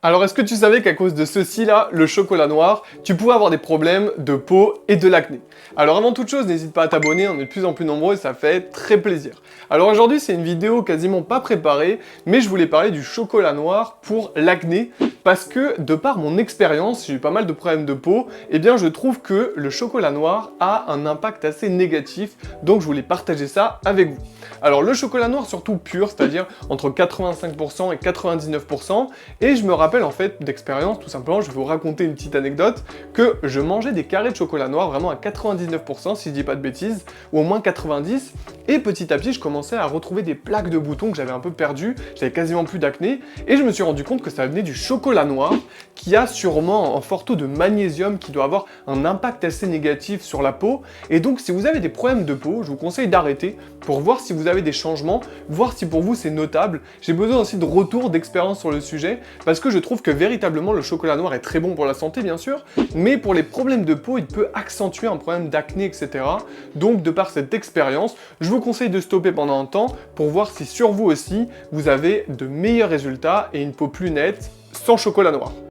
Alors est-ce que tu savais qu'à cause de ceci là, le chocolat noir, tu pouvais avoir des problèmes de peau et de l'acné? Alors avant toute chose, n'hésite pas à t'abonner, on est de plus en plus nombreux et ça fait très plaisir. Alors aujourd'hui c'est une vidéo quasiment pas préparée, mais je voulais parler du chocolat noir pour l'acné, parce que de par mon expérience, j'ai eu pas mal de problèmes de peau, et bien je trouve que le chocolat noir a un impact assez négatif, donc je voulais partager ça avec vous. Alors le chocolat noir surtout pur, c'est-à-dire entre 85% et 99%, et je me rappelle en fait d'expérience, tout simplement, je vais vous raconter une petite anecdote, que je mangeais des carrés de chocolat noir vraiment à 99% si je dis pas de bêtises, ou au moins 90%, et petit à petit je commençais à retrouver des plaques de boutons que j'avais un peu perdues, j'avais quasiment plus d'acné, et je me suis rendu compte que ça venait du chocolat noir, qui a sûrement un fort taux de magnésium qui doit avoir un impact assez négatif sur la peau, et donc si vous avez des problèmes de peau, je vous conseille d'arrêter pour voir si vous avez des changements, voir si pour vous c'est notable. J'ai besoin aussi de retours d'expérience sur le sujet, parce que je trouve que véritablement le chocolat noir est très bon pour la santé bien sûr, mais pour les problèmes de peau, il peut accentuer un problème d'acné, etc. Donc de par cette expérience, je vous conseille de stopper pendant un temps pour voir si sur vous aussi, vous avez de meilleurs résultats et une peau plus nette sans chocolat noir.